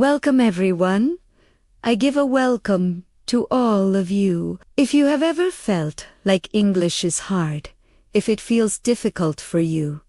Welcome everyone. I give a welcome to all of you. If you have ever felt like English is hard, if it feels difficult for you,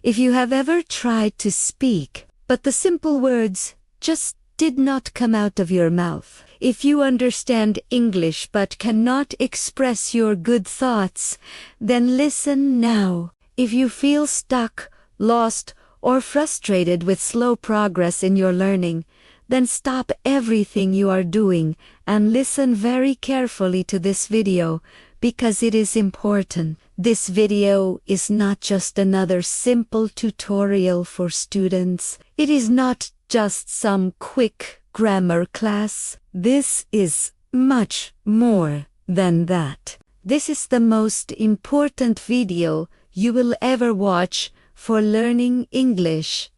if you have ever tried to speak, but the simple words just did not come out of your mouth, if you understand English but cannot express your good thoughts, then listen now. If you feel stuck, lost, or frustrated with slow progress in your learning, then stop everything you are doing and listen very carefully to this video, because it is important. This video is not just another simple tutorial for students. It is not just some quick grammar class. This is much more than that. This is the most important video you will ever watch for learning English.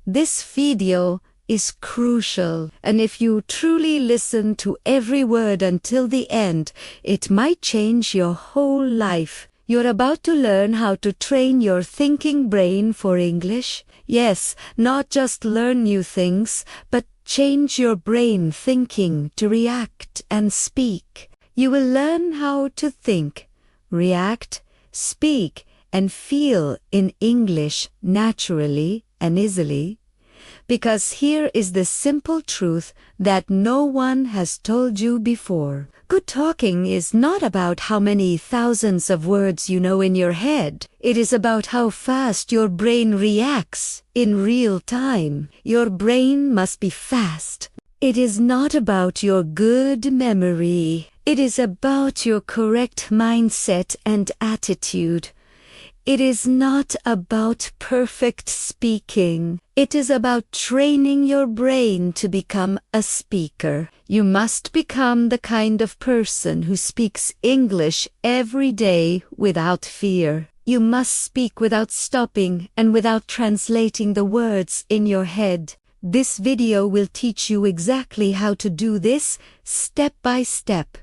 This video is crucial, and if you truly listen to every word until the end, it might change your whole life. You're about to learn how to train your thinking brain for English. Yes, not just learn new things, but change your brain thinking to react and speak. You will learn how to think, react, speak, and feel in English naturally and easily. Because here is the simple truth that no one has told you before. Good talking is not about how many thousands of words you know in your head. It is about how fast your brain reacts in real time. Your brain must be fast. It is not about your good memory. It is about your correct mindset and attitude. It is not about perfect speaking. It is about training your brain to become a speaker. You must become the kind of person who speaks English every day without fear. You must speak without stopping and without translating the words in your head. This video will teach you exactly how to do this step by step.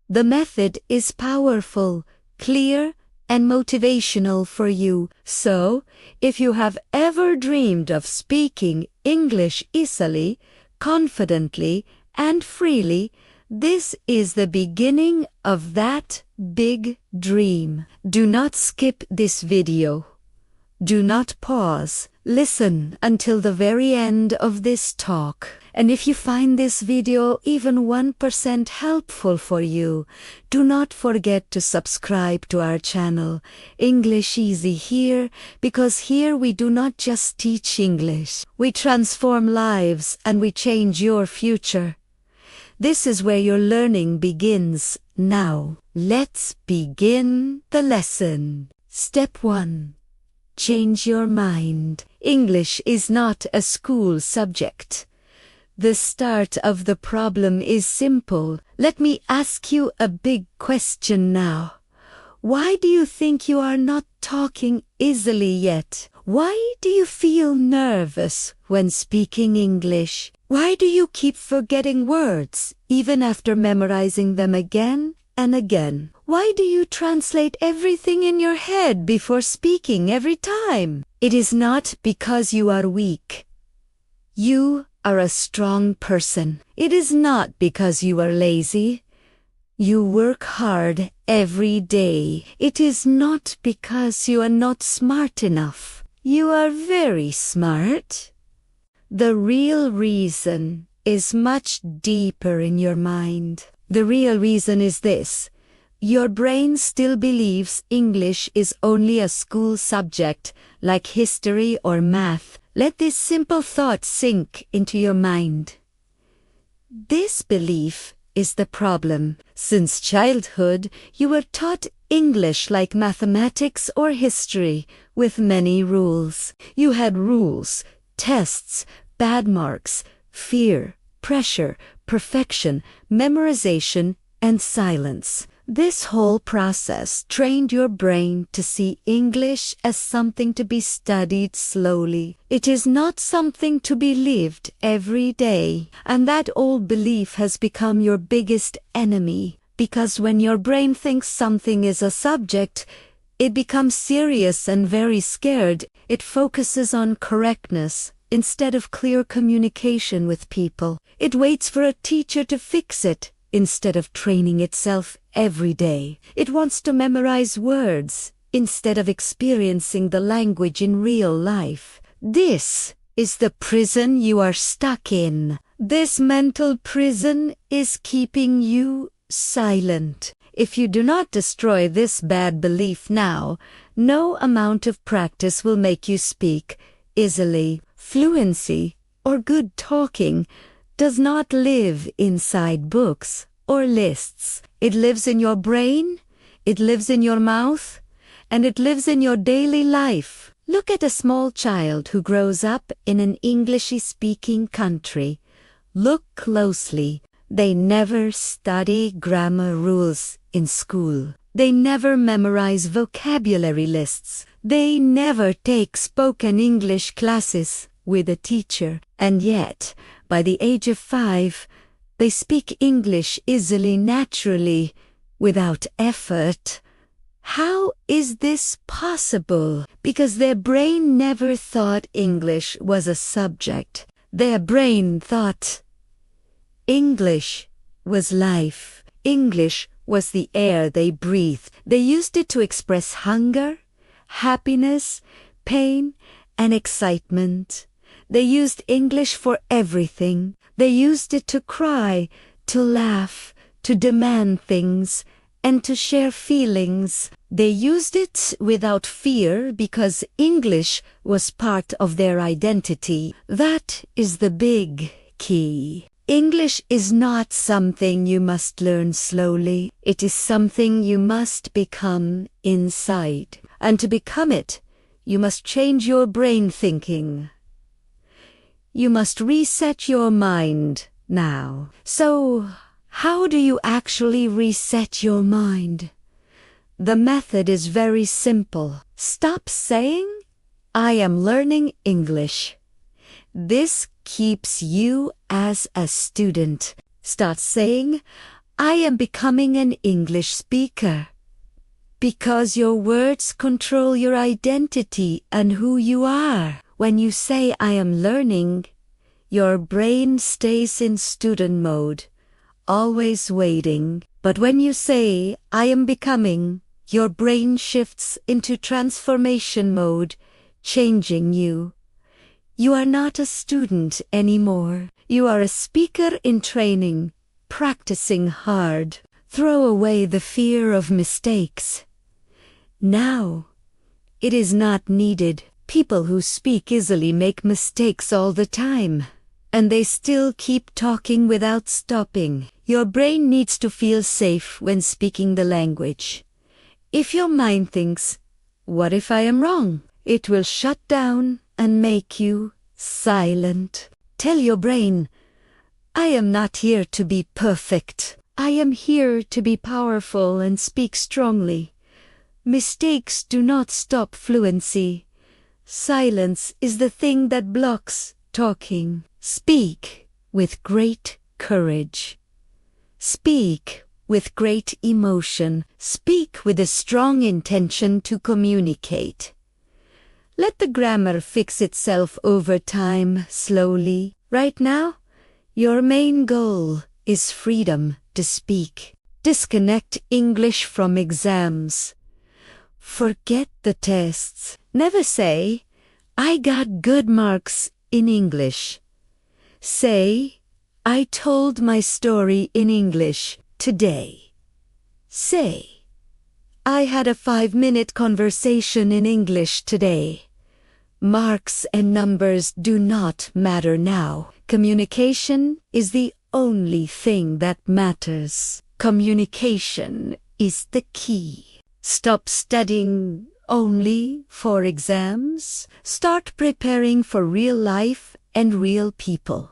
The method is powerful, clear, and motivational for you. So, if you have ever dreamed of speaking English easily, confidently, and freely, this is the beginning of that big dream. Do not skip this video. Do not pause. Listen until the very end of this talk. And if you find this video even 1% helpful for you, do not forget to subscribe to our channel, English Easy here, because here we do not just teach English. We transform lives and we change your future. This is where your learning begins now. Let's begin the lesson. Step 1. Change your mind. English is not a school subject. The start of the problem is simple. Let me ask you a big question now. Why do you think you are not talking easily yet? Why do you feel nervous when speaking English? Why do you keep forgetting words, even after memorizing them again and again? Why do you translate everything in your head before speaking every time? It is not because you are weak. You are a strong person. It is not because you are lazy. You work hard every day. It is not because you are not smart enough. You are very smart. The real reason is much deeper in your mind. The real reason is this. Your brain still believes English is only a school subject, like history or math. Let this simple thought sink into your mind. This belief is the problem. Since childhood, you were taught English like mathematics or history, with many rules. You had rules, tests, bad marks, fear, pressure, perfection, memorization, and silence. This whole process trained your brain to see English as something to be studied slowly. It is not something to be lived every day. And that old belief has become your biggest enemy. Because when your brain thinks something is a subject, it becomes serious and very scared. It focuses on correctness, instead of clear communication with people. It waits for a teacher to fix it instead of training itself every day. It wants to memorize words instead of experiencing the language in real life. This is the prison you are stuck in. This mental prison is keeping you silent. If you do not destroy this bad belief now, no amount of practice will make you speak easily. Fluency, or good talking, does not live inside books or lists. It lives in your brain, it lives in your mouth, and it lives in your daily life. Look at a small child who grows up in an English-speaking country. Look closely. They never study grammar rules in school. They never memorize vocabulary lists. They never take spoken English classes with a teacher. And yet, by the age of 5, they speak English easily, naturally, without effort. How is this possible? Because their brain never thought English was a subject. Their brain thought English was life. English was the air they breathed. They used it to express hunger, happiness, pain, and excitement. They used English for everything. They used it to cry, to laugh, to demand things, and to share feelings. They used it without fear because English was part of their identity. That is the big key. English is not something you must learn slowly. It is something you must become inside. And to become it, you must change your brain thinking. You must reset your mind now. So, how do you actually reset your mind? The method is very simple. Stop saying, "I am learning English." This keeps you as a student. Start saying, "I am becoming an English speaker." Because your words control your identity and who you are. When you say, "I am learning," your brain stays in student mode, always waiting. But when you say, "I am becoming," your brain shifts into transformation mode, changing you. You are not a student anymore. You are a speaker in training, practicing hard. Throw away the fear of mistakes. Now, it is not needed. People who speak easily make mistakes all the time, and they still keep talking without stopping. Your brain needs to feel safe when speaking the language. If your mind thinks, "What if I am wrong?" it will shut down and make you silent. Tell your brain, "I am not here to be perfect. I am here to be powerful and speak strongly." Mistakes do not stop fluency. Silence is the thing that blocks talking. Speak with great courage. Speak with great emotion. Speak with a strong intention to communicate. Let the grammar fix itself over time, slowly. Right now, your main goal is freedom to speak. Disconnect English from exams. Forget the tests. Never say, "I got good marks in English." Say, "I told my story in English today." Say, "I had a 5-minute conversation in English today." Marks and numbers do not matter now. Communication is the only thing that matters. Communication is the key. Stop studying only for exams. Start preparing for real life and real people.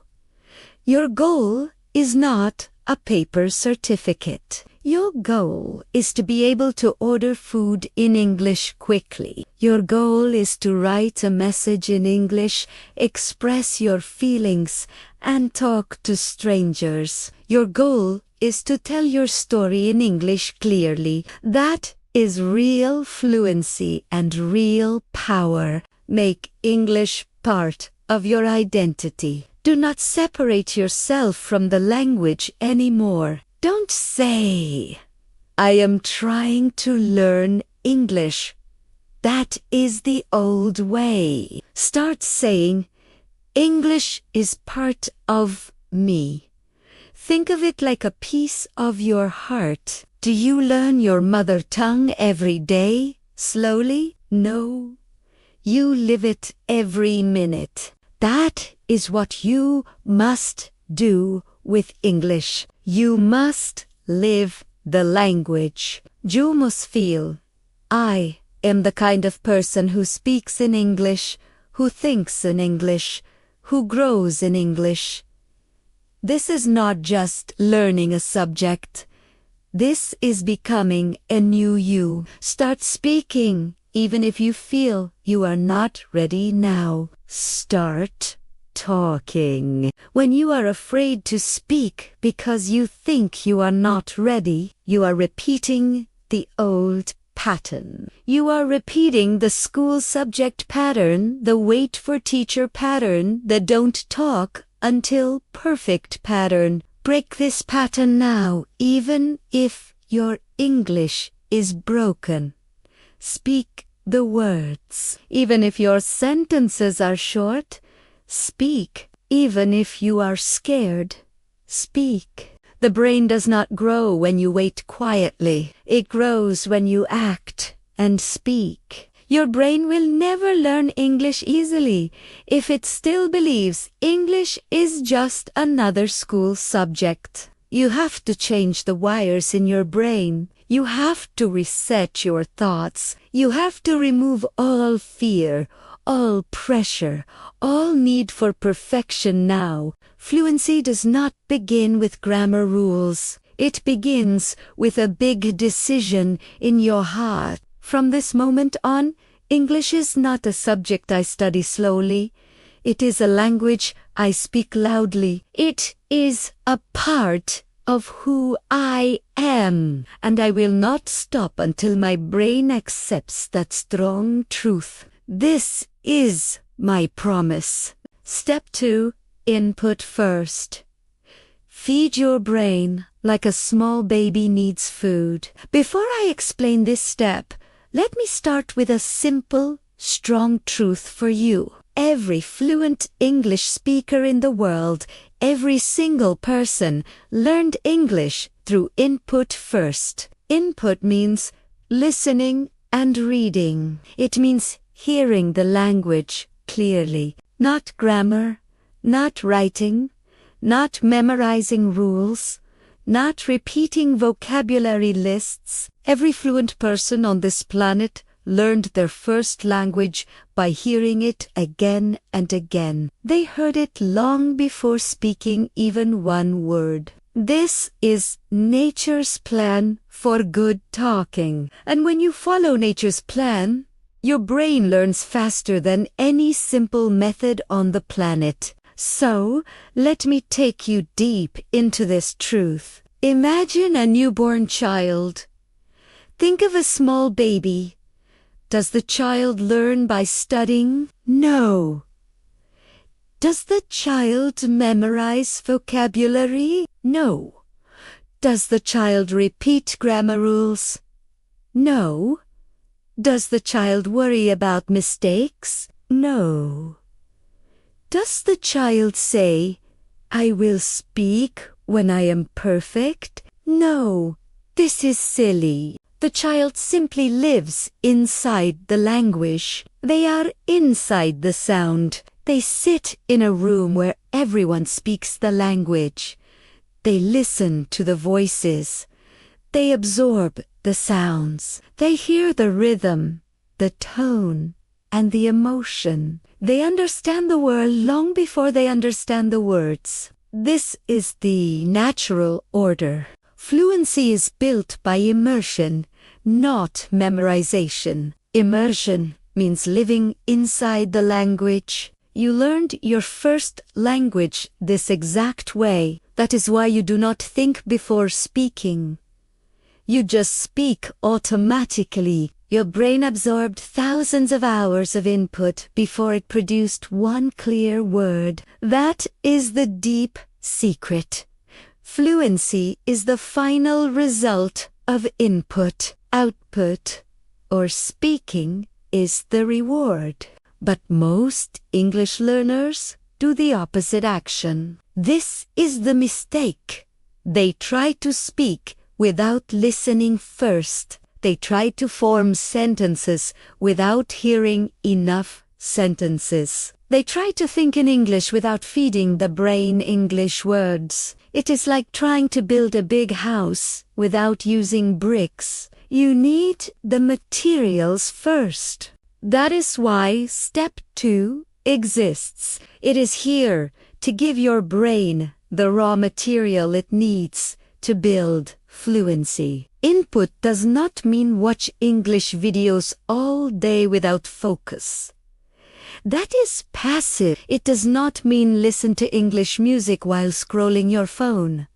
Your goal is not a paper certificate. Your goal is to be able to order food in English quickly. Your goal is to write a message in English, express your feelings, and talk to strangers. Your goal is to tell your story in English clearly. That is real fluency and real power. Make English part of your identity. Do not separate yourself from the language anymore. Don't say, I am trying to learn English. That is the old way. Start saying, English is part of me. Think of it like a piece of your heart. Do you learn your mother tongue every day, slowly? No. You live it every minute. That is what you must do with English. You must live the language. You must feel, I am the kind of person who speaks in English, who thinks in English, who grows in English. This is not just learning a subject. This is becoming a new you. Start speaking, even if you feel you are not ready now. Start talking. When you are afraid to speak because you think you are not ready, you are repeating the old pattern. You are repeating the school subject pattern, the wait for teacher pattern, the don't talk until perfect pattern. Break this pattern now, even if your English is broken. Speak the words. Even if your sentences are short, speak. Even if you are scared, speak. The brain does not grow when you wait quietly. It grows when you act and speak. Your brain will never learn English easily if it still believes English is just another school subject. You have to change the wires in your brain. You have to reset your thoughts. You have to remove all fear, all pressure, all need for perfection now. Fluency does not begin with grammar rules. It begins with a big decision in your heart. From this moment on, English is not a subject I study slowly. It is a language I speak loudly. It is a part of who I am, and I will not stop until my brain accepts that strong truth. This is my promise. Step 2. Input first. Feed your brain like a small baby needs food. Before I explain this step, let me start with a simple, strong truth for you. Every fluent English speaker in the world, every single person, learned English through input first. Input means listening and reading. It means hearing the language clearly, not grammar, not writing, not memorizing rules, not repeating vocabulary lists. Every fluent person on this planet learned their first language by hearing it again and again. They heard it long before speaking even one word. This is nature's plan for good talking. And when you follow nature's plan, your brain learns faster than any simple method on the planet. So, let me take you deep into this truth. Imagine a newborn child. Think of a small baby. Does the child learn by studying? No. Does the child memorize vocabulary? No. Does the child repeat grammar rules? No. Does the child worry about mistakes? No. Does the child say, I will speak when I am perfect? No. This is silly. The child simply lives inside the language. They are inside the sound. They sit in a room where everyone speaks the language. They listen to the voices. They absorb the sounds. They hear the rhythm, the tone, and the emotion. They understand the world long before they understand the words. This is the natural order. Fluency is built by immersion, not memorization. Immersion means living inside the language. You learned your first language this exact way. That is why you do not think before speaking. You just speak automatically. Your brain absorbed thousands of hours of input before it produced one clear word. That is the deep secret. Fluency is the final result of input. Output, or speaking, is the reward. But most English learners do the opposite action. This is the mistake. They try to speak without listening first. They try to form sentences without hearing enough sentences. They try to think in English without feeding the brain English words. It is like trying to build a big house without using bricks. You need the materials first. That is why step 2 exists. It is here to give your brain the raw material it needs to build fluency. Input does not mean watch English videos all day without focus. That is passive. It does not mean listen to English music while scrolling your phone.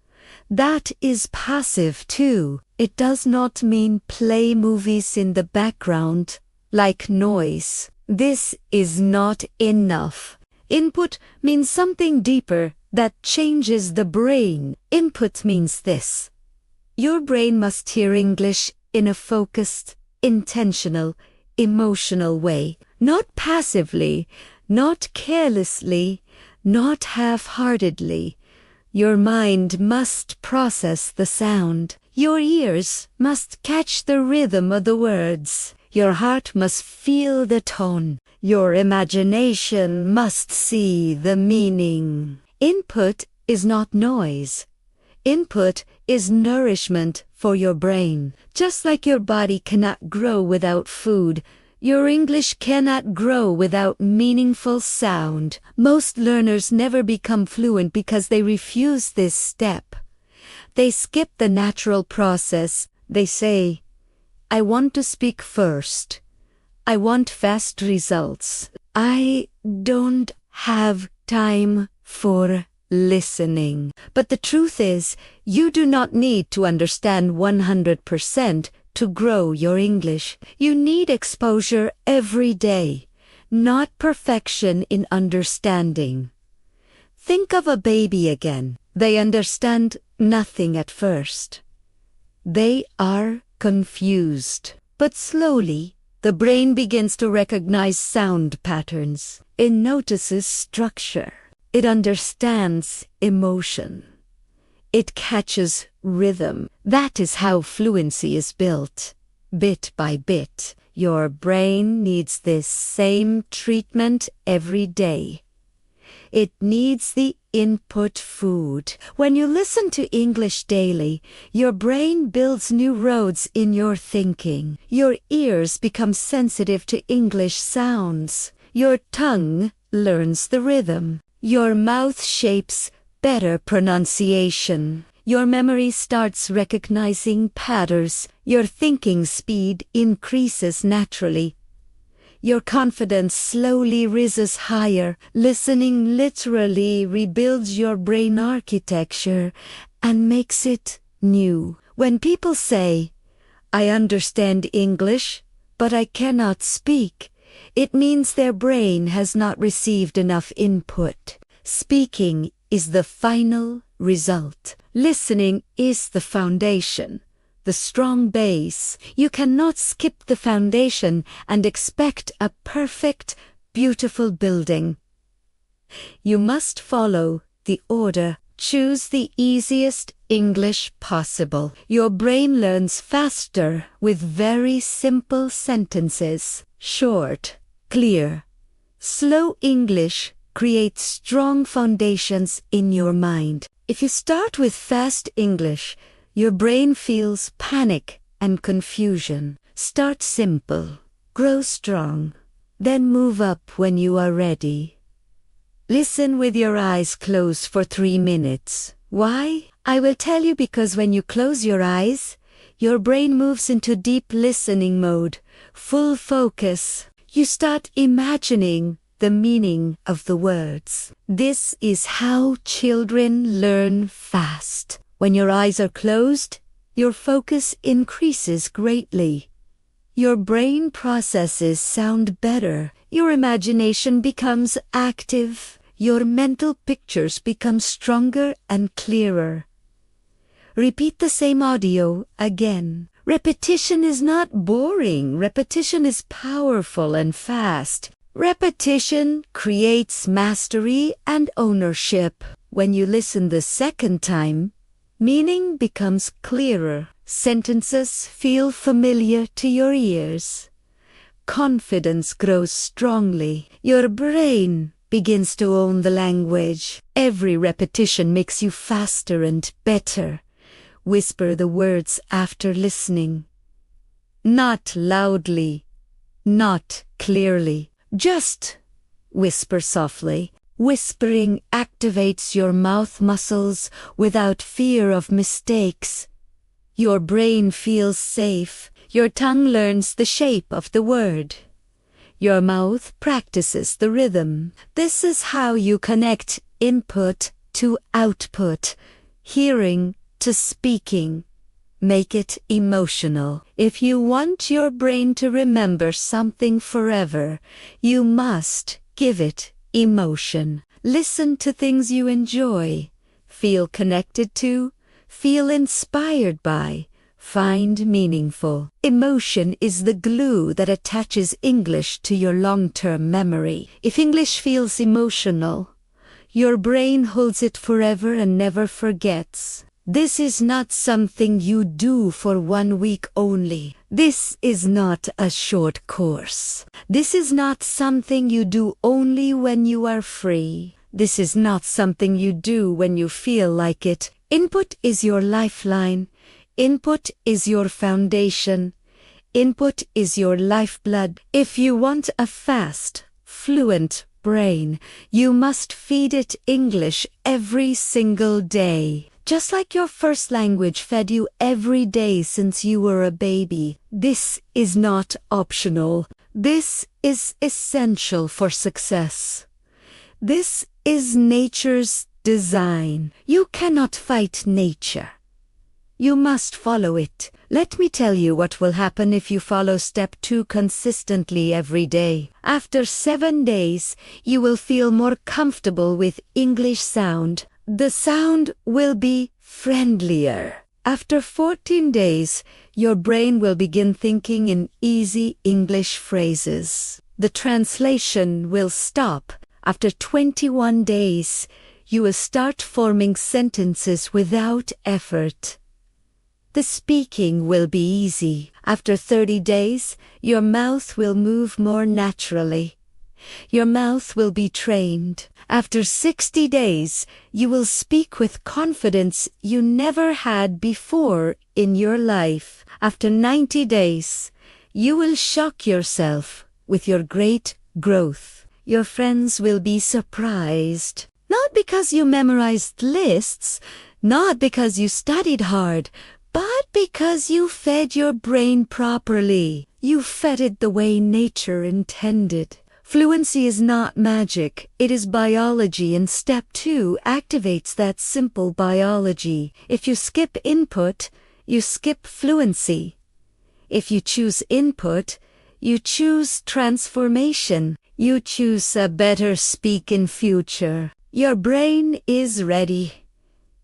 That is passive too. It does not mean play movies in the background like noise. This is not enough. Input means something deeper that changes the brain. Input means this. Your brain must hear English in a focused, intentional, emotional way. Not passively, not carelessly, not half-heartedly. Your mind must process the sound. Your ears must catch the rhythm of the words. Your heart must feel the tone. Your imagination must see the meaning. Input is not noise. Input is nourishment for your brain. Just like your body cannot grow without food, your English cannot grow without meaningful sound. Most learners never become fluent because they refuse this step. They skip the natural process. They say, I want to speak first. I want fast results. I don't have time for listening. But the truth is, you do not need to understand 100% to grow your English. You need exposure every day, not perfection in understanding. Think of a baby again. They understand nothing at first. They are confused. But slowly, the brain begins to recognize sound patterns. It notices structure. It understands emotion. It catches rhythm. That is how fluency is built. Bit by bit, your brain needs this same treatment every day. It needs the input food. When you listen to English daily, your brain builds new roads in your thinking. Your ears become sensitive to English sounds. Your tongue learns the rhythm. Your mouth shapes better pronunciation. Your memory starts recognizing patterns. Your thinking speed increases naturally. Your confidence slowly rises higher. Listening literally rebuilds your brain architecture and makes it new. When people say, I understand English, but I cannot speak, it means their brain has not received enough input. Speaking is the final result. Listening is the foundation, the strong base. You cannot skip the foundation and expect a perfect, beautiful building. You must follow the order. Choose the easiest English possible. Your brain learns faster with very simple sentences. Short, clear, slow English creates strong foundations in your mind. If you start with fast English, your brain feels panic and confusion. Start simple, grow strong, then move up when you are ready. Listen with your eyes closed for 3 minutes. Why? I will tell you, because when you close your eyes, your brain moves into deep listening mode, full focus. You start imagining the meaning of the words. This is how children learn fast. When your eyes are closed, your focus increases greatly. your brain processes sound better, your imagination becomes active, your mental pictures become stronger and clearer. Repeat the same audio again. Repetition is not boring. Repetition is powerful and fast. Repetition creates mastery and ownership. When you listen the second time, meaning becomes clearer. Sentences feel familiar to your ears. Confidence grows strongly. Your brain begins to own the language. Every repetition makes you faster and better. Whisper the words after listening. Not loudly, not clearly. Just whisper softly. Whispering activates your mouth muscles without fear of mistakes. Your brain feels safe. Your tongue learns the shape of the word. Your mouth practices the rhythm. This is how you connect input to output, hearing to speaking. Make it emotional. If you want your brain to remember something forever, you must give it emotion. Listen to things you enjoy, feel connected to, feel inspired by, find meaningful. Emotion is the glue that attaches English to your long-term memory. If English feels emotional, your brain holds it forever and never forgets. This is not something you do for 1 week only. This is not a short course. This is not something you do only when you are free. This is not something you do when you feel like it. Input is your lifeline. Input is your foundation. Input is your lifeblood. If you want a fast, fluent brain, you must feed it English every single day. Just like your first language fed you every day since you were a baby. This is not optional. This is essential for success. This is nature's design. You cannot fight nature. You must follow it. Let me tell you what will happen if you follow step 2 consistently every day. After 7 days, you will feel more comfortable with English sound. The sound will be friendlier. After 14 days, your brain will begin thinking in easy English phrases. The translation will stop. After 21 days, you will start forming sentences without effort. The speaking will be easy. After 30 days, your mouth will move more naturally. Your mouth will be trained. After 60 days, you will speak with confidence you never had before in your life. After 90 days, you will shock yourself with your great growth. Your friends will be surprised. Not because you memorized lists, not because you studied hard, but because you fed your brain properly. You fed it the way nature intended. Fluency is not magic, it is biology, and step 2 activates that simple biology. If you skip input, you skip fluency. If you choose input, you choose transformation. You choose a better speak in future. Your brain is ready.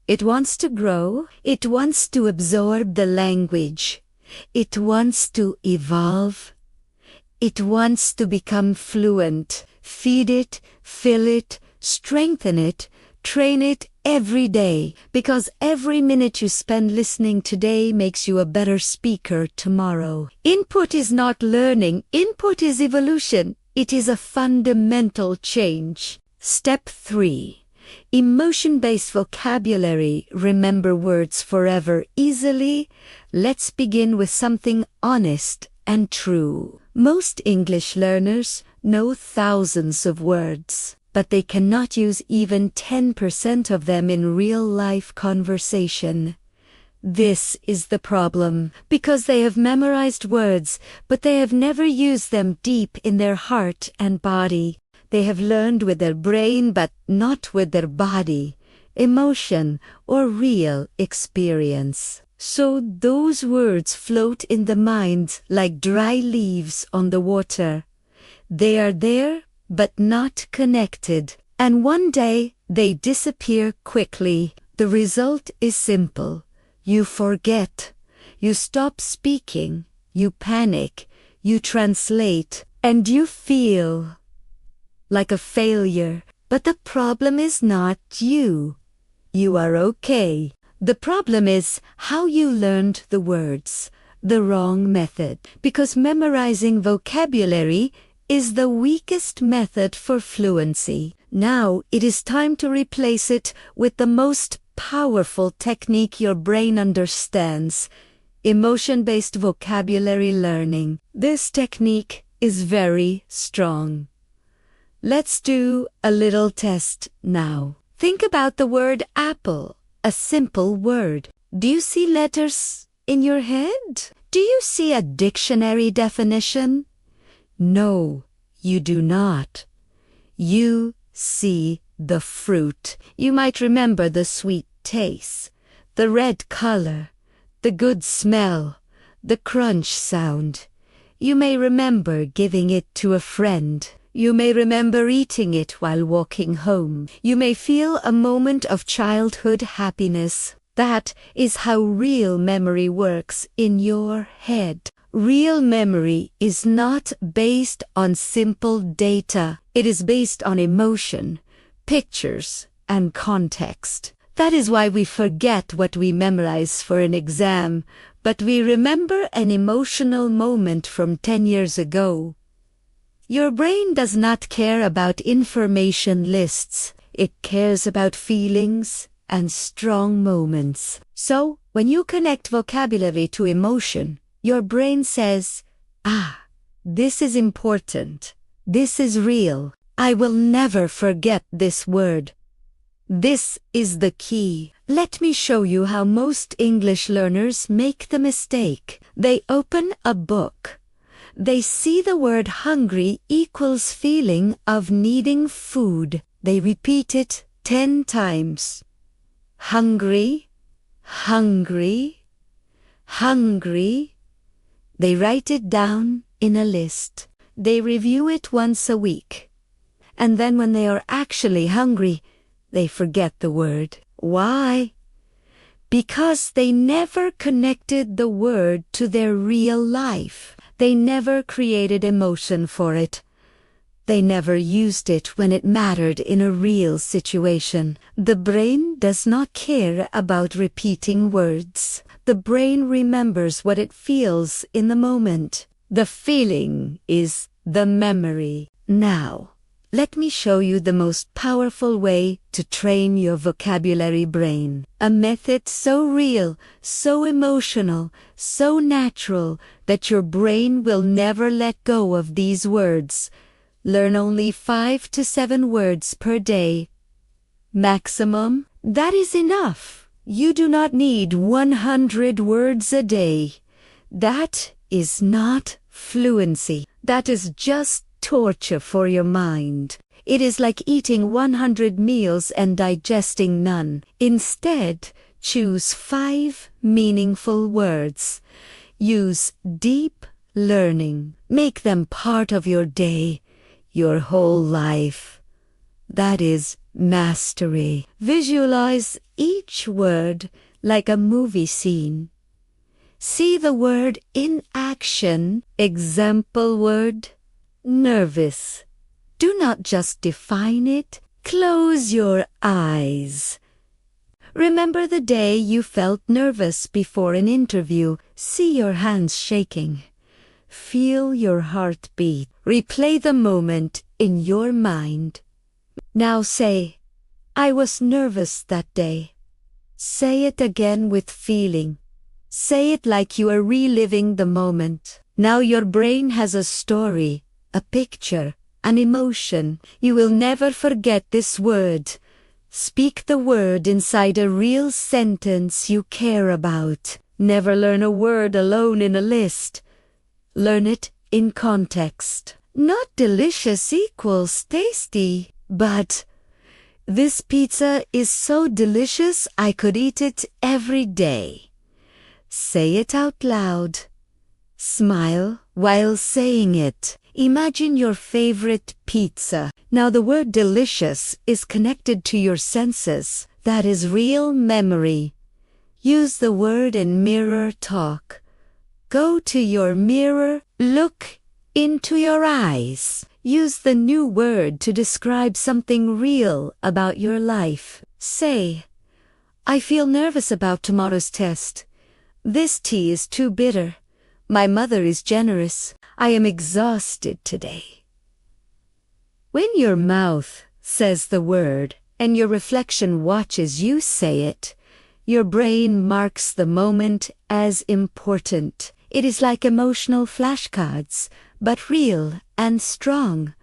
It wants to grow. It wants to absorb the language. It wants to evolve. It wants to become fluent. Feed it, fill it, strengthen it, train it every day, because every minute you spend listening today makes you a better speaker tomorrow. Input is not learning. Input is evolution. It is a fundamental change. Step 3. Emotion-based vocabulary. Remember words forever easily. Let's begin with something honest and true. Most English learners know thousands of words, but they cannot use even 10% of them in real-life conversation. This is the problem, because they have memorized words, but they have never used them deep in their heart and body. They have learned with their brain, but not with their body, emotion, or real experience. So those words float in the mind like dry leaves on the water. They are there, but not connected. And one day, they disappear quickly. The result is simple. You forget. You stop speaking. You panic. You translate. And you feel like a failure. But the problem is not you. You are okay. The problem is how you learned the words, the wrong method. Because memorizing vocabulary is the weakest method for fluency. Now it is time to replace it with the most powerful technique your brain understands: emotion-based vocabulary learning. This technique is very strong. Let's do a little test now. Think about the word apple, a simple word. Do you see letters in your head? Do you see a dictionary definition? No, you do not. You see the fruit. You might remember the sweet taste, the red color, the good smell, the crunch sound. You may remember giving it to a friend. You may remember eating it while walking home. You may feel a moment of childhood happiness. That is how real memory works in your head. Real memory is not based on simple data. It is based on emotion, pictures, and context. That is why we forget what we memorize for an exam, but we remember an emotional moment from 10 years ago. Your brain does not care about information lists. It cares about feelings and strong moments. So, when you connect vocabulary to emotion, your brain says, this is important. This is real. I will never forget this word. This is the key. Let me show you how most English learners make the mistake. They open a book. They see the word hungry equals feeling of needing food. They repeat it 10 times. Hungry, hungry, hungry. They write it down in a list. They review it once a week. And then when they are actually hungry, they forget the word. Why? Because they never connected the word to their real life. They never created emotion for it. They never used it when it mattered in a real situation. The brain does not care about repeating words. The brain remembers what it feels in the moment. The feeling is the memory. Now, let me show you the most powerful way to train your vocabulary brain. A method so real, so emotional, so natural that your brain will never let go of these words. Learn only 5 to 7 words per day. Maximum, that is enough. You do not need 100 words a day. That is not fluency. That is just torture for your mind. It is like eating 100 meals and digesting none. Instead, choose 5 meaningful words. Use deep learning. Make them part of your day, your whole life. That is mastery. Visualize each word like a movie scene. See the word in action. Example word: nervous. Do not just define it. Close your eyes. Remember the day you felt nervous before an interview. See your hands shaking. Feel your heart beat. Replay the moment in your mind. Now say, I was nervous that day. Say it again with feeling. Say it like you are reliving the moment. Now your brain has a story, a picture, an emotion. You will never forget this word. Speak the word inside a real sentence you care about. Never learn a word alone in a list. Learn it in context. Not delicious equals tasty, but this pizza is so delicious I could eat it every day. Say it out loud. Smile while saying it. Imagine your favorite pizza. Now the word delicious is connected to your senses. That is real memory. Use the word in mirror talk. Go to your mirror, look into your eyes. Use the new word to describe something real about your life. Say, I feel nervous about tomorrow's test. This tea is too bitter. My mother is generous. I am exhausted today. When your mouth says the word and your reflection watches you say it, your brain marks the moment as important. It is like emotional flashcards, but real and strong.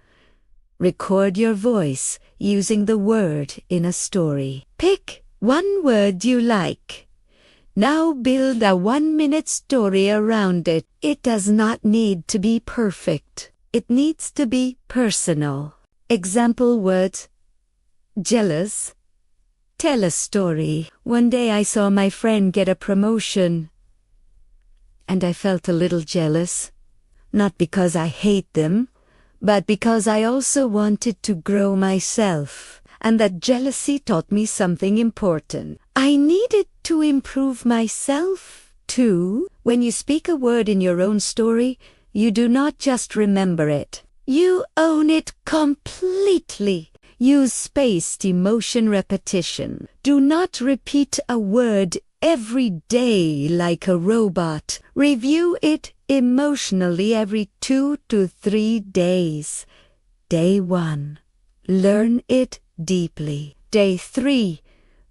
Record your voice using the word in a story. Pick one word you like. Now build a 1-minute story around it. It does not need to be perfect. It needs to be personal. Example words: jealous. Tell a story. One day I saw my friend get a promotion, and I felt a little jealous. Not because I hate them, but because I also wanted to grow myself. And that jealousy taught me something important. I needed to improve myself, too. When you speak a word in your own story, you do not just remember it. You own it completely. Use spaced emotion repetition. Do not repeat a word every day like a robot. Review it emotionally every 2 to 3 days. Day 1. Learn it deeply. Day 3.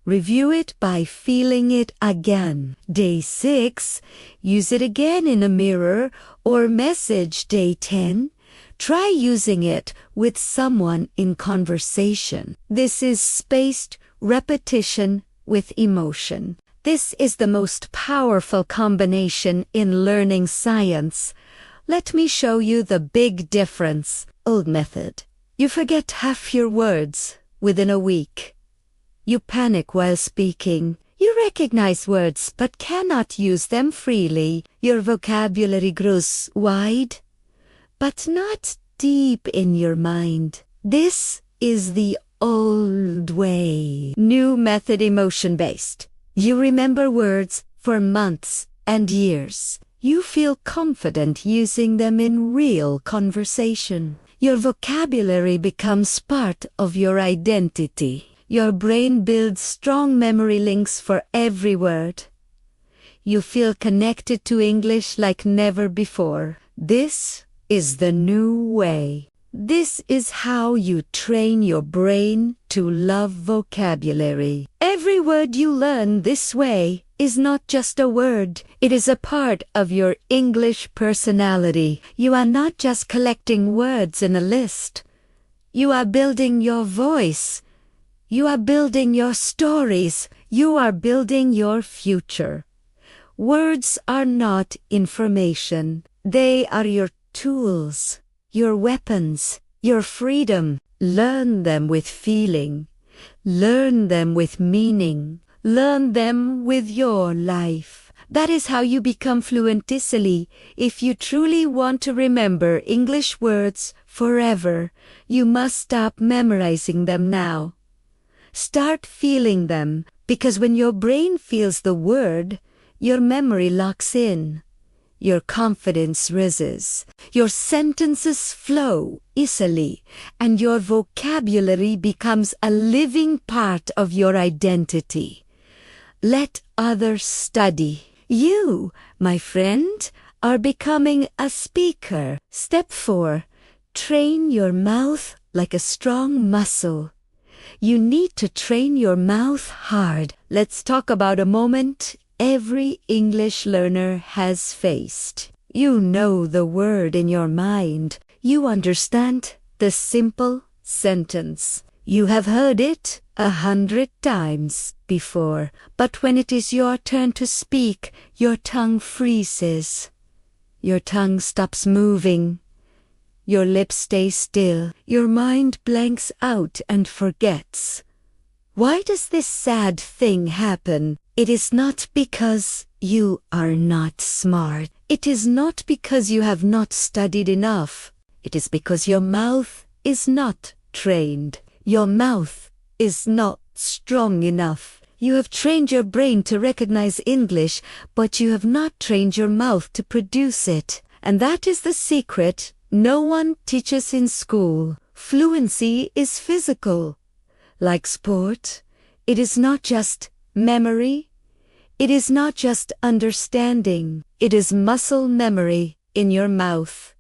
Review it by feeling it again. Day 6. Use it again in a mirror or message. Day 10. Try using it with someone in conversation. This is spaced repetition with emotion. This is the most powerful combination in learning science. Let me show you the big difference. Old method. You forget half your words within a week. You panic while speaking. You recognize words but cannot use them freely. Your vocabulary grows wide, but not deep in your mind. This is the old way. New method, emotion-based. You remember words for months and years. You feel confident using them in real conversation. Your vocabulary becomes part of your identity. Your brain builds strong memory links for every word. You feel connected to English like never before. This is the new way. This is how you train your brain to love vocabulary. Every word you learn this way is not just a word. It is a part of your English personality. You are not just collecting words in a list. You are building your voice. You are building your stories. You are building your future. Words are not information. They are your tools, your weapons, your freedom. Learn them with feeling. Learn them with meaning. Learn them with your life. That is how you become fluent easily. If you truly want to remember English words forever, you must stop memorizing them now. Start feeling them, because when your brain feels the word, your memory locks in. Your confidence rises, your sentences flow easily, and your vocabulary becomes a living part of your identity. Let others study. You, my friend, are becoming a speaker. Step 4. Train your mouth like a strong muscle. You need to train your mouth hard. Let's talk about a moment every English learner has faced. You know the word in your mind. You understand the simple sentence. You have heard it 100 times before, but when it is your turn to speak, your tongue freezes. Your tongue stops moving. Your lips stay still. Your mind blanks out and forgets. Why does this sad thing happen? It is not because you are not smart. It is not because you have not studied enough. It is because your mouth is not trained. Your mouth is not strong enough. You have trained your brain to recognize English, but you have not trained your mouth to produce it. And that is the secret no one teaches in school. Fluency is physical. Like sport, it is not just memory. It is not just understanding. It is muscle memory in your mouth.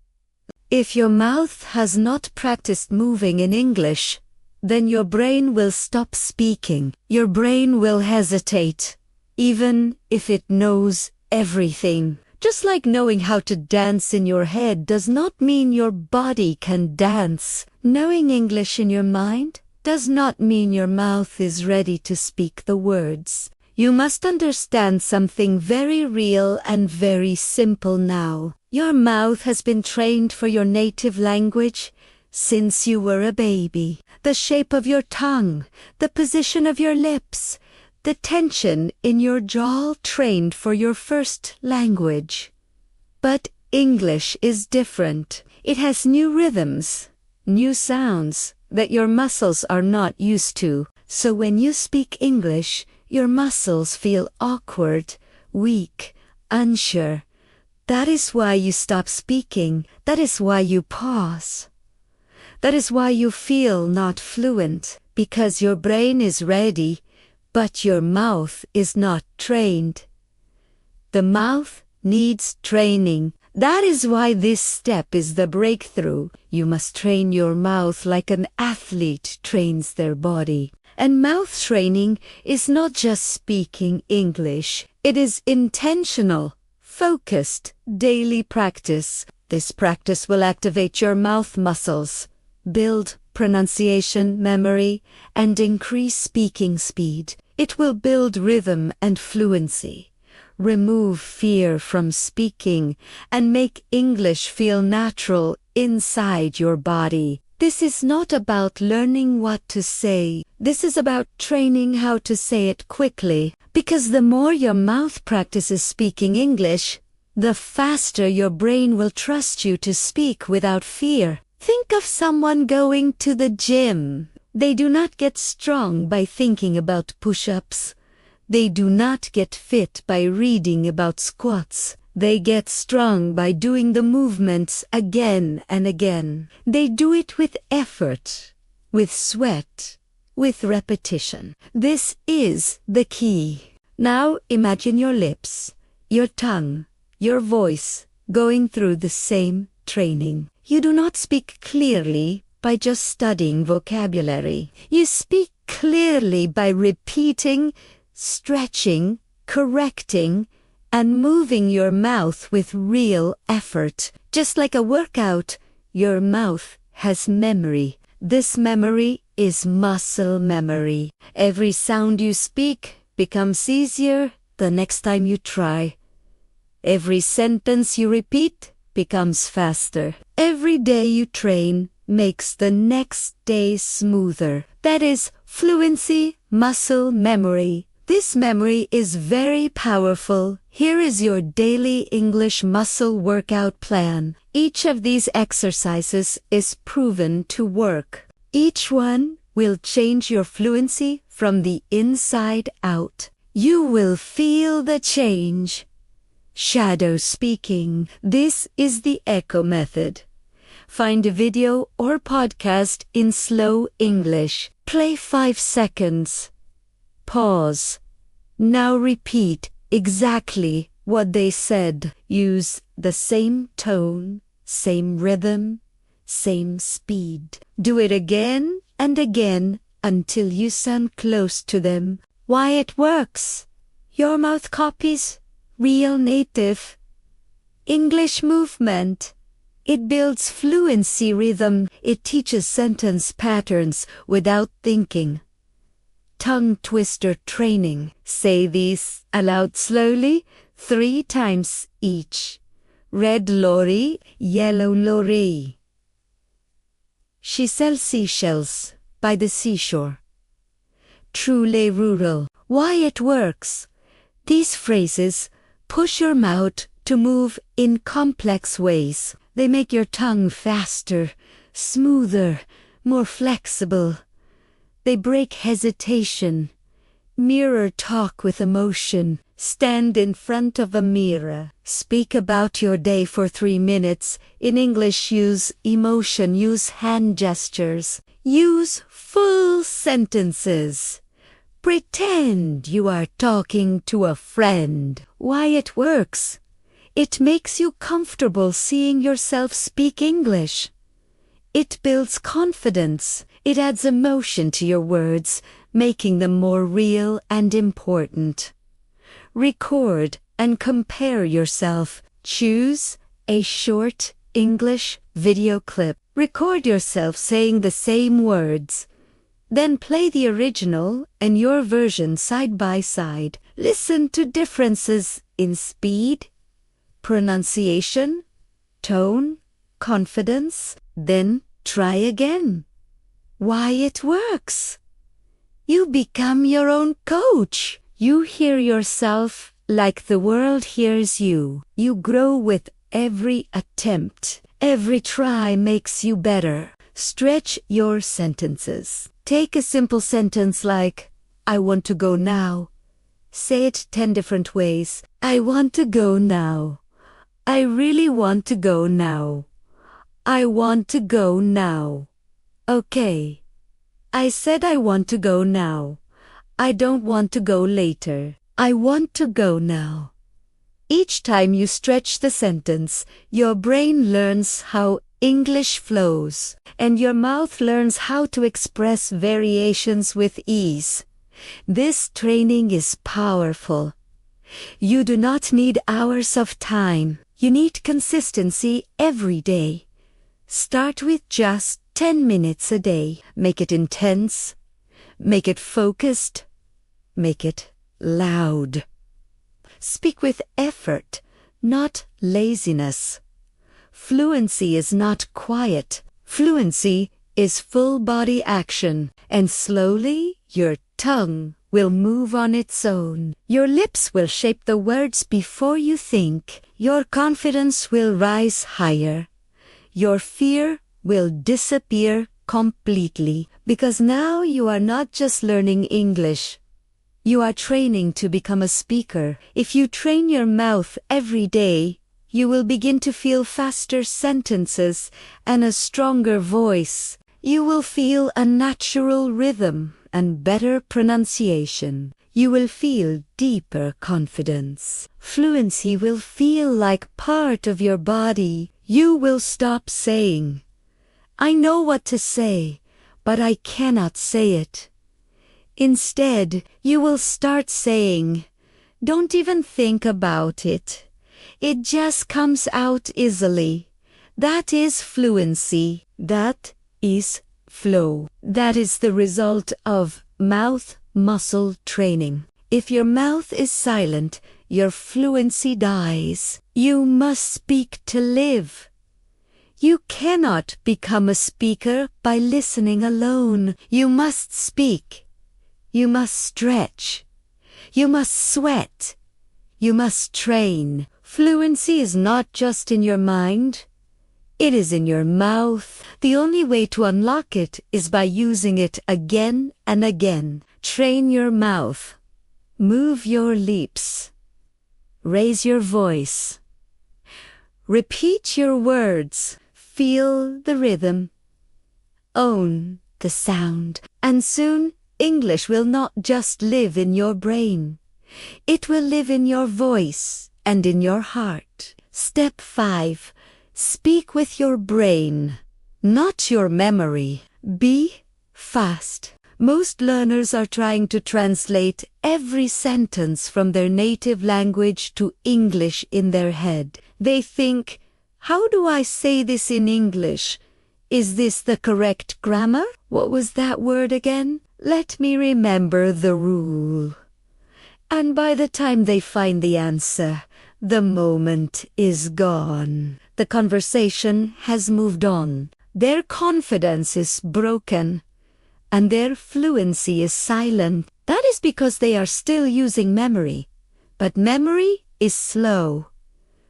If your mouth has not practiced moving in English, then your brain will stop speaking. Your brain will hesitate, even if it knows everything. Just like knowing how to dance in your head does not mean your body can dance. Knowing English in your mind does not mean your mouth is ready to speak the words. You must understand something very real and very simple now. Your mouth has been trained for your native language since you were a baby. The shape of your tongue, the position of your lips, the tension in your jaw trained for your first language. But English is different. It has new rhythms, new sounds that your muscles are not used to. So when you speak English, your muscles feel awkward, weak, unsure. That is why you stop speaking. That is why you pause. That is why you feel not fluent, because your brain is ready, but your mouth is not trained. The mouth needs training. That is why this step is the breakthrough. You must train your mouth like an athlete trains their body. And mouth training is not just speaking English. It is intentional, focused, daily practice. This practice will activate your mouth muscles, build pronunciation memory, and increase speaking speed. It will build rhythm and fluency, remove fear from speaking, and make English feel natural inside your body. This is not about learning what to say. This is about training how to say it quickly. Because the more your mouth practices speaking English, the faster your brain will trust you to speak without fear. Think of someone going to the gym. They do not get strong by thinking about push-ups. They do not get fit by reading about squats. They get strong by doing the movements again and again. They do it with effort, with sweat, with repetition. This is the key. Now imagine your lips, your tongue, your voice going through the same training. You do not speak clearly by just studying vocabulary. You speak clearly by repeating, stretching, correcting, and moving your mouth with real effort. Just like a workout, your mouth has memory. This memory is muscle memory. Every sound you speak becomes easier the next time you try. Every sentence you repeat becomes faster. Every day you train makes the next day smoother. That is fluency, muscle memory. This memory is very powerful. Here is your daily English muscle workout plan. Each of these exercises is proven to work. Each one will change your fluency from the inside out. You will feel the change. Shadow speaking. This is the echo method. Find a video or podcast in slow English. Play 5 seconds. Pause. Now repeat exactly what they said. Use the same tone, same rhythm, same speed. Do it again and again until you sound close to them. Why it works? Your mouth copies real native English movement. It builds fluency rhythm. It teaches sentence patterns without thinking. Tongue twister training. Say these aloud slowly 3 times each. Red lorry, yellow lorry. She sells seashells by the seashore. Truly rural. Why it works? These phrases push your mouth to move in complex ways. They make your tongue faster, smoother, more flexible. They break hesitation. Mirror talk with emotion. Stand in front of a mirror. Speak about your day for 3 minutes. In English, use emotion, use hand gestures. Use full sentences. Pretend you are talking to a friend. Why it works? It makes you comfortable seeing yourself speak English. It builds confidence. It adds emotion to your words, making them more real and important. Record and compare yourself. Choose a short English video clip. Record yourself saying the same words. Then play the original and your version side by side. Listen to differences in speed, pronunciation, tone, confidence. Then try again. Why it works? You become your own coach. You hear yourself like the world hears you. You grow with every attempt. Every try makes you better. Stretch your sentences. Take a simple sentence like, I want to go now. Say it 10 different ways. I want to go now. I really want to go now. I want to go now. Okay. I said I want to go now. I don't want to go later. I want to go now. Each time you stretch the sentence, your brain learns how English flows, and your mouth learns how to express variations with ease. This training is powerful. You do not need hours of time. You need consistency every day. Start with just 10 minutes a day. Make it intense. Make it focused. Make it loud. Speak with effort, not laziness. Fluency is not quiet. Fluency is full body action, and slowly your tongue will move on its own. Your lips will shape the words before you think. Your confidence will rise higher. Your fear will disappear completely, because now you are not just learning English. You are training to become a speaker. If you train your mouth every day, you will begin to feel faster sentences and a stronger voice. You will feel a natural rhythm and better pronunciation. You will feel deeper confidence. Fluency will feel like part of your body. You will stop saying, I know what to say, but I cannot say it. Instead, you will start saying, don't even think about it. It just comes out easily. That is fluency. That is flow. That is the result of mouth muscle training. If your mouth is silent, your fluency dies. You must speak to live. You cannot become a speaker by listening alone. You must speak. You must stretch. You must sweat. You must train. Fluency is not just in your mind. It is in your mouth. The only way to unlock it is by using it again and again. Train your mouth. Move your lips. Raise your voice. Repeat your words. Feel the rhythm. Own the sound. And soon, English will not just live in your brain. It will live in your voice and in your heart. Step 5. Speak with your brain, not your memory. Be fast. Most learners are trying to translate every sentence from their native language to English in their head. They think, how do I say this in English? Is this the correct grammar? What was that word again? Let me remember the rule. And by the time they find the answer, the moment is gone. The conversation has moved on. Their confidence is broken, and their fluency is silent. That is because they are still using memory. but memory is slow.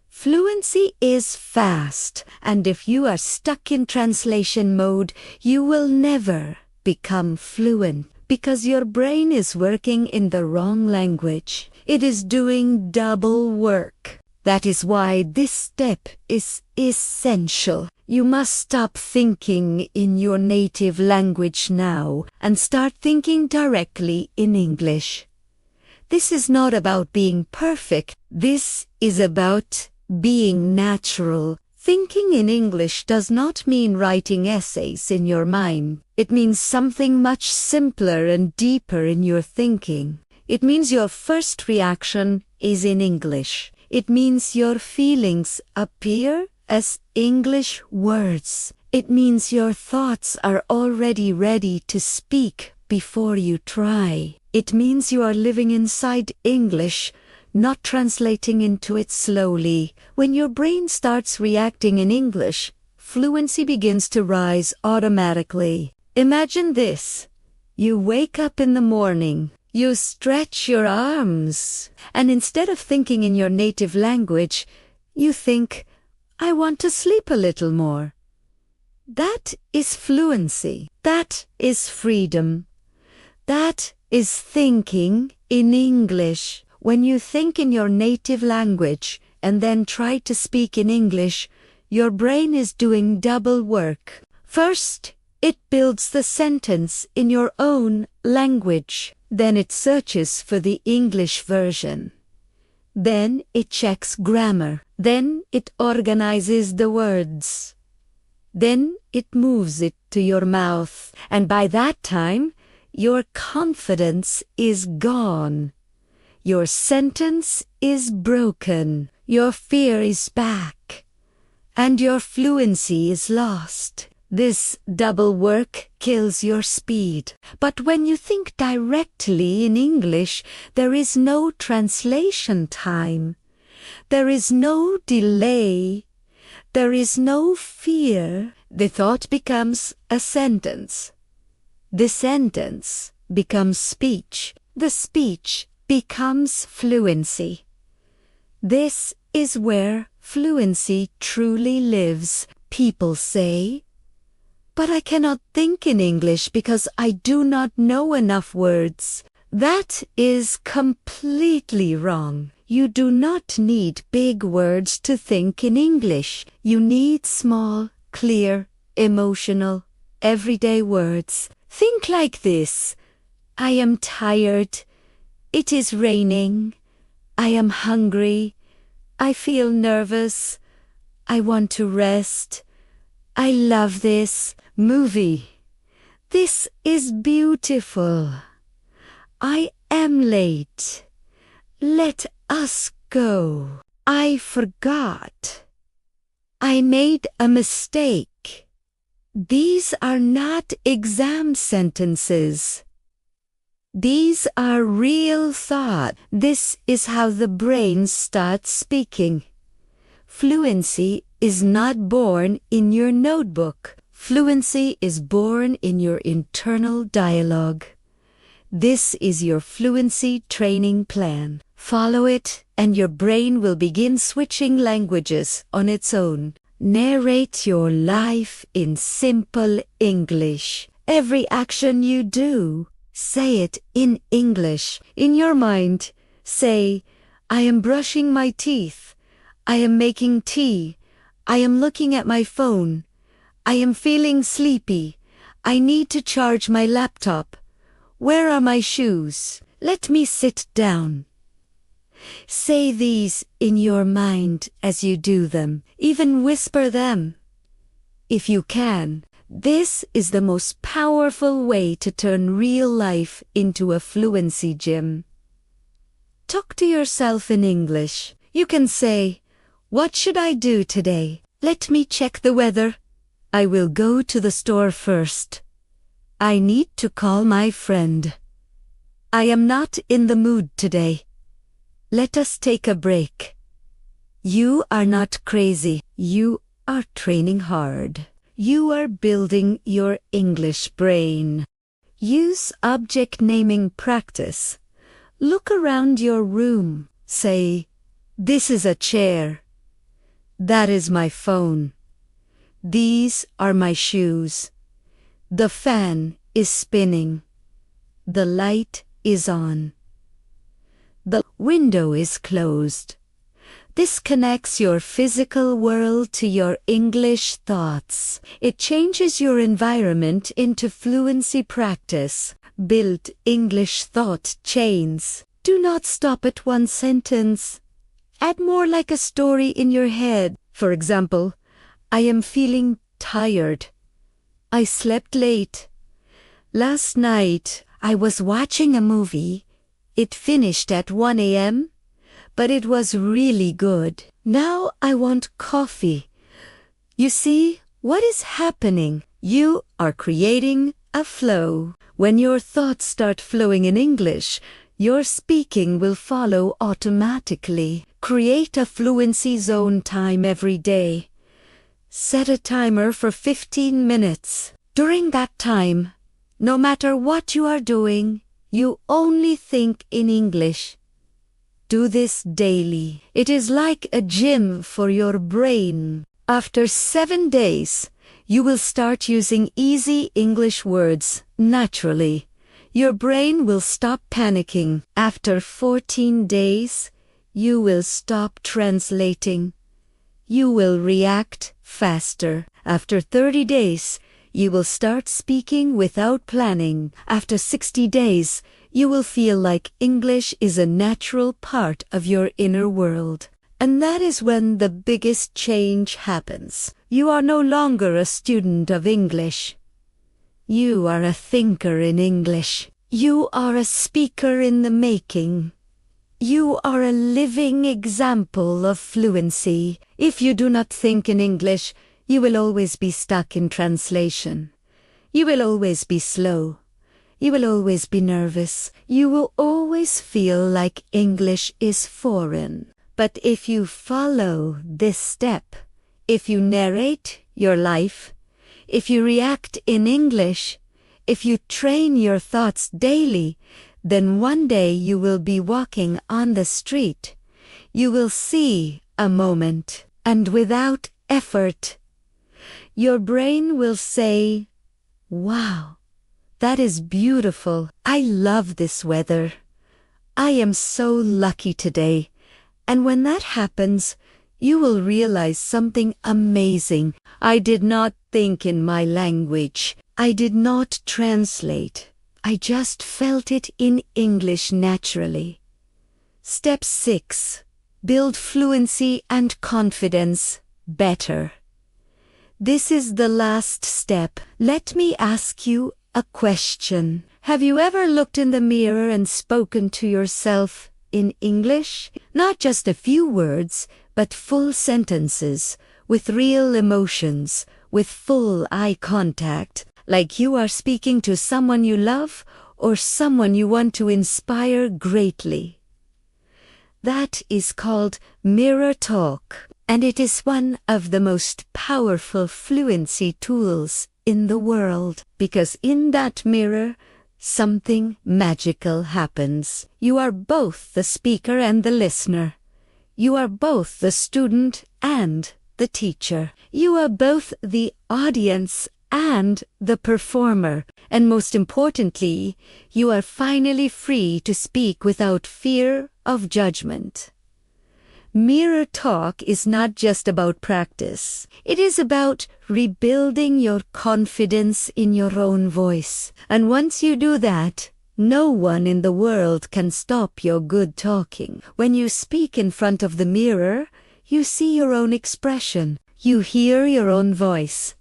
Fluency is fast, and if you are stuck in translation mode, you will never become fluent because your brain is working in the wrong language. It is doing double work. That is why this step is essential. You must stop thinking in your native language now and start thinking directly in English. This is not about being perfect. This is about being natural. Thinking in English does not mean writing essays in your mind. It means something much simpler and deeper in your thinking. It means your first reaction is in English. It means your feelings appear as English words. It means your thoughts are already ready to speak before you try. It means you are living inside English, not translating into it slowly. When your brain starts reacting in English, fluency begins to rise automatically. Imagine this. You wake up in the morning. You stretch your arms, and instead of thinking in your native language, you think, I want to sleep a little more. That is fluency. That is freedom. That is thinking in English. When you think in your native language and then try to speak in English, your brain is doing double work. First, it builds the sentence in your own language. Then it searches for the English version. Then it checks grammar. Then it organizes the words. Then it moves it to your mouth. And by that time, your confidence is gone. Your sentence is broken. Your fear is back. And your fluency is lost. This double work kills your speed. But when you think directly in English, there is no translation time. There is no delay. There is no fear. The thought becomes a sentence. The sentence becomes speech. The speech becomes fluency. This is where fluency truly lives. People say, but I cannot think in English because I do not know enough words. That is completely wrong. You do not need big words to think in English. You need small, clear, emotional, everyday words. Think like this. I am tired. It is raining. I am hungry. I feel nervous. I want to rest. I love this movie. This is beautiful. I am late. Let us go. I forgot. I made a mistake. These are not exam sentences. These are real thoughts. This is how the brain starts speaking. Fluency is not born in your notebook. Fluency is born in your internal dialogue. This is your fluency training plan. Follow it, and your brain will begin switching languages on its own. Narrate your life in simple English. Every action you do, say it in English. In your mind, say, I am brushing my teeth. I am making tea. I am looking at my phone. I am feeling sleepy. I need to charge my laptop. Where are my shoes? Let me sit down. Say these in your mind as you do them. Even whisper them. If you can, this is the most powerful way to turn real life into a fluency gym. Talk to yourself in English. You can say, what should I do today? Let me check the weather. I will go to the store first. I need to call my friend. I am not in the mood today. Let us take a break. You are not crazy. You are training hard. You are building your English brain. Use object naming practice. Look around your room. Say, "This is a chair. That is my phone. These are my shoes. The fan is spinning. The light is on. The window is closed." This connects your physical world to your English thoughts. It changes your environment into fluency practice. Build English thought chains. Do not stop at one sentence. Add more, like a story in your head. For example, "I am feeling tired. I slept late. Last night I was watching a movie. It finished at 1 a.m., but it was really good. Now I want coffee." You see what is happening? You are creating a flow. When your thoughts start flowing in English, your speaking will follow automatically. Create a fluency zone time every day. Set a timer for 15 minutes. During that time, no matter what you are doing, you only think in English. Do this daily. It is like a gym for your brain. After 7 days, you will start using easy English words naturally. Your brain will stop panicking. After 14 days, you will stop translating. You will react faster. After 30 days, you will start speaking without planning. After 60 days, you will feel like English is a natural part of your inner world. And that is when the biggest change happens. You are no longer a student of English. You are a thinker in English. You are a speaker in the making. You are a living example of fluency. If you do not think in English, you will always be stuck in translation. You will always be slow. You will always be nervous. You will always feel like English is foreign. But if you follow this step, if you narrate your life, if you react in English, if you train your thoughts daily, then one day you will be walking on the street. You will see a moment, and without effort, your brain will say, "Wow. That is beautiful. I love this weather. I am so lucky today." And when that happens, you will realize something amazing. I did not think in my language. I did not translate. I just felt it in English naturally. Step 6. Build fluency and confidence better. This is the last step. Let me ask you a question. Have you ever looked in the mirror and spoken to yourself in English? Not just a few words, but full sentences, with real emotions, with full eye contact, like you are speaking to someone you love or someone you want to inspire greatly. That is called mirror talk, and it is one of the most powerful fluency tools in the world, because in that mirror, something magical happens. You are both the speaker and the listener. You are both the student and the teacher. You are both the audience and the performer. And most importantly, you are finally free to speak without fear of judgment. Mirror talk is not just about practice. It is about rebuilding your confidence in your own voice. And once you do that, no one in the world can stop your good talking. When you speak in front of the mirror, you see your own expression. You hear your own voice.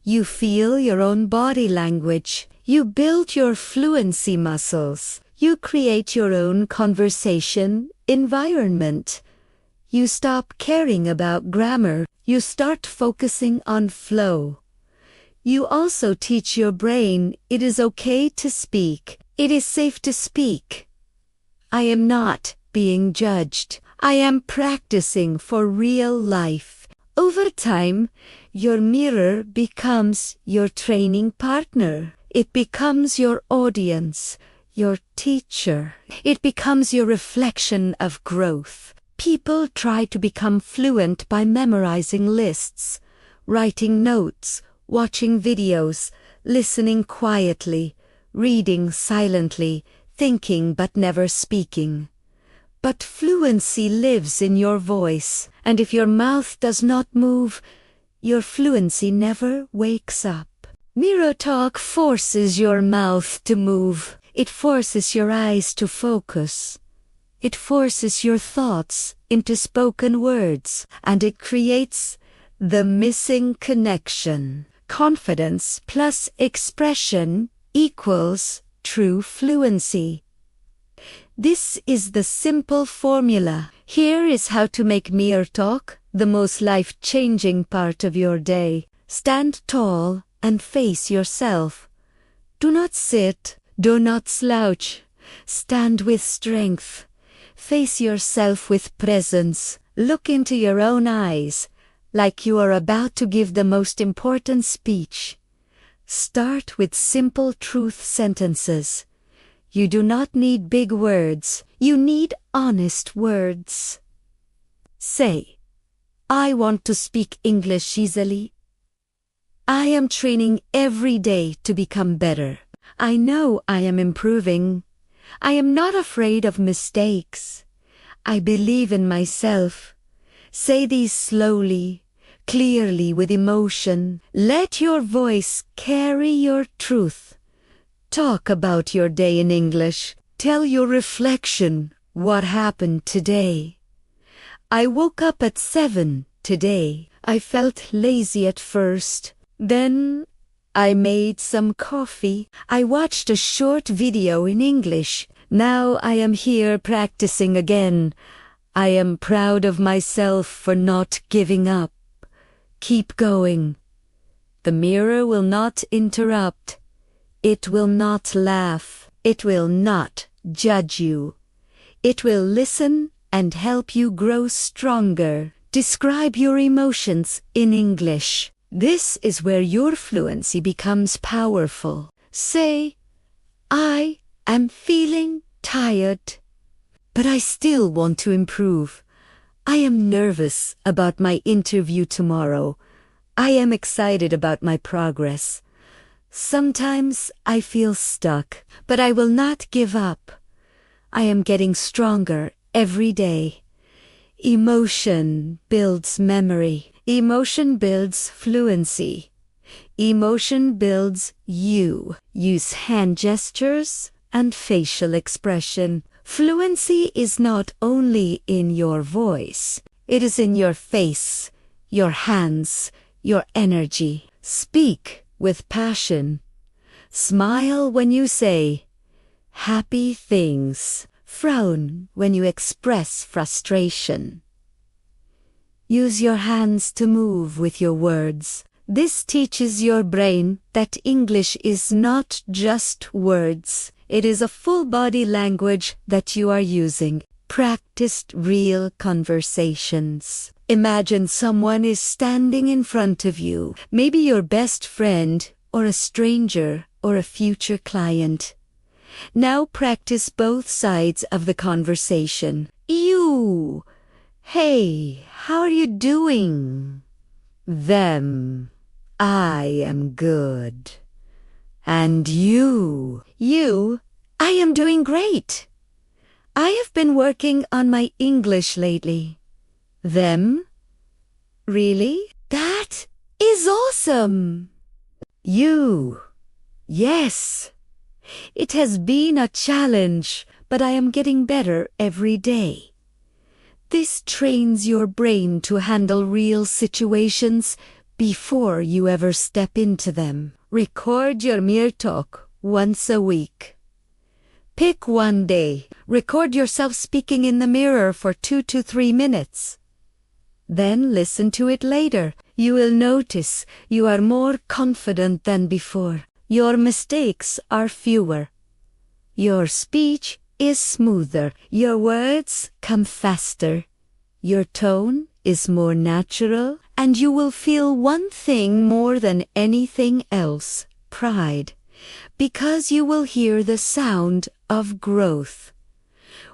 You feel your own body language. You build your fluency muscles. You create your own conversation environment. You stop caring about grammar. You start focusing on flow. You also teach your brain it is okay to speak. It is safe to speak. I am not being judged. I am practicing for real life. Over time, your mirror becomes your training partner. It becomes your audience, your teacher. It becomes your reflection of growth. People try to become fluent by memorizing lists, writing notes, watching videos, listening quietly, reading silently, thinking but never speaking. But fluency lives in your voice, and if your mouth does not move, your fluency never wakes up. Mirror talk forces your mouth to move. It forces your eyes to focus. It forces your thoughts into spoken words, and it creates the missing connection. Confidence plus expression equals true fluency. This is the simple formula. Here is how to make mirror talk the most life-changing part of your day. Stand tall and face yourself. Do not sit, do not slouch. Stand with strength. Face yourself with presence. Look into your own eyes, like you are about to give the most important speech. Start with simple truth sentences. You do not need big words. You need honest words. Say, I want to speak English easily. I am training every day to become better. I know I am improving. I am not afraid of mistakes. I believe in myself. Say these slowly, clearly, with emotion. Let your voice carry your truth. Talk about your day in English. Tell your reflection what happened today. I woke up at 7 today. I felt lazy at first. Then I made some coffee. I watched a short video in English. Now I am here practicing again. I am proud of myself for not giving up. Keep going. The mirror will not interrupt. It will not laugh. It will not judge you. It will listen and help you grow stronger. Describe your emotions in English. This is where your fluency becomes powerful. Say, I am feeling tired, but I still want to improve. I am nervous about my interview tomorrow. I am excited about my progress. Sometimes I feel stuck, but I will not give up. I am getting stronger every day. Emotion builds memory. Emotion builds fluency. Emotion builds you. Use hand gestures and facial expression. Fluency is not only in your voice. It is in your face, your hands, your energy. Speak with passion. Smile when you say happy things. Frown when you express frustration. Use your hands to move with your words. This teaches your brain that English is not just words. It is a full body language that you are using. Practiced real conversations. Imagine someone is standing in front of you, maybe your best friend or a stranger or a future client. Now practice both sides of the conversation. You. Hey, how are you doing? Them. I am good. And you. You. I am doing great. I have been working on my English lately. Them. Really? That is awesome. You. Yes. It has been a challenge, but I am getting better every day. This trains your brain to handle real situations before you ever step into them. Record your mirror talk once a week. Pick one day. Record yourself speaking in the mirror for 2 to 3 minutes. Then listen to it later. You will notice you are more confident than before. Your mistakes are fewer. Your speech is smoother. Your words come faster. Your tone is more natural, and you will feel one thing more than anything else: pride, because you will hear the sound of growth.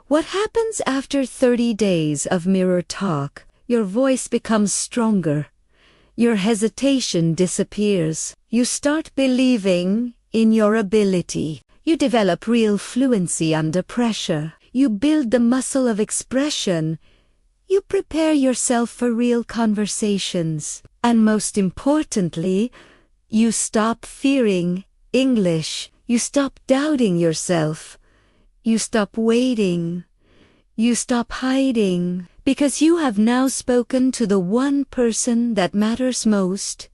What happens after 30 days of mirror talk? Your voice becomes stronger. Your hesitation disappears. You start believing in your ability. You develop real fluency under pressure. You build the muscle of expression. You prepare yourself for real conversations. And most importantly, you stop fearing English. You stop doubting yourself. You stop waiting. You stop hiding. Because you have now spoken to the one person that matters most,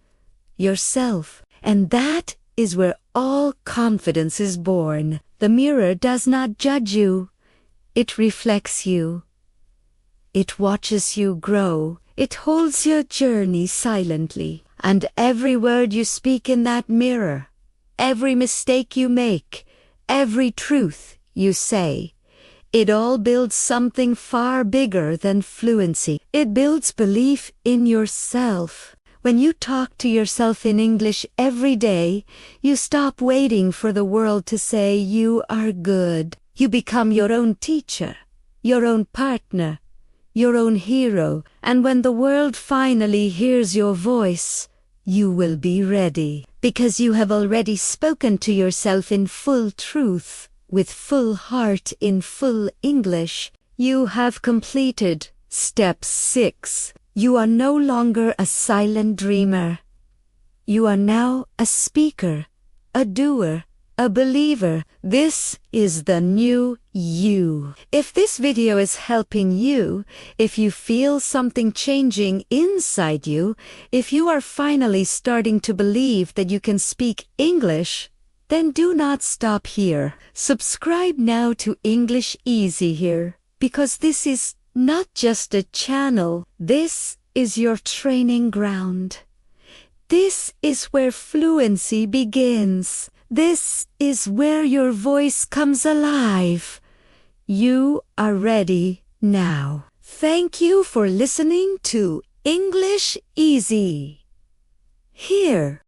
yourself. And that is where all confidence is born. The mirror does not judge you. It reflects you. It watches you grow. It holds your journey silently. And every word you speak in that mirror, every mistake you make, every truth you say, it all builds something far bigger than fluency. It builds belief in yourself. When you talk to yourself in English every day, you stop waiting for the world to say you are good. You become your own teacher, your own partner, your own hero. And when the world finally hears your voice, you will be ready. Because you have already spoken to yourself in full truth. With full heart in full English. You have completed step 6. You are no longer a silent dreamer. You are now a speaker, a doer, a believer. This is the new you. If this video is helping you, if you feel something changing inside you, if you are finally starting to believe that you can speak English, then do not stop here. Subscribe now to English Easy here, because this is not just a channel. This is your training ground. This is where fluency begins. This is where your voice comes alive. You are ready now. Thank you for listening to English Easy. Here.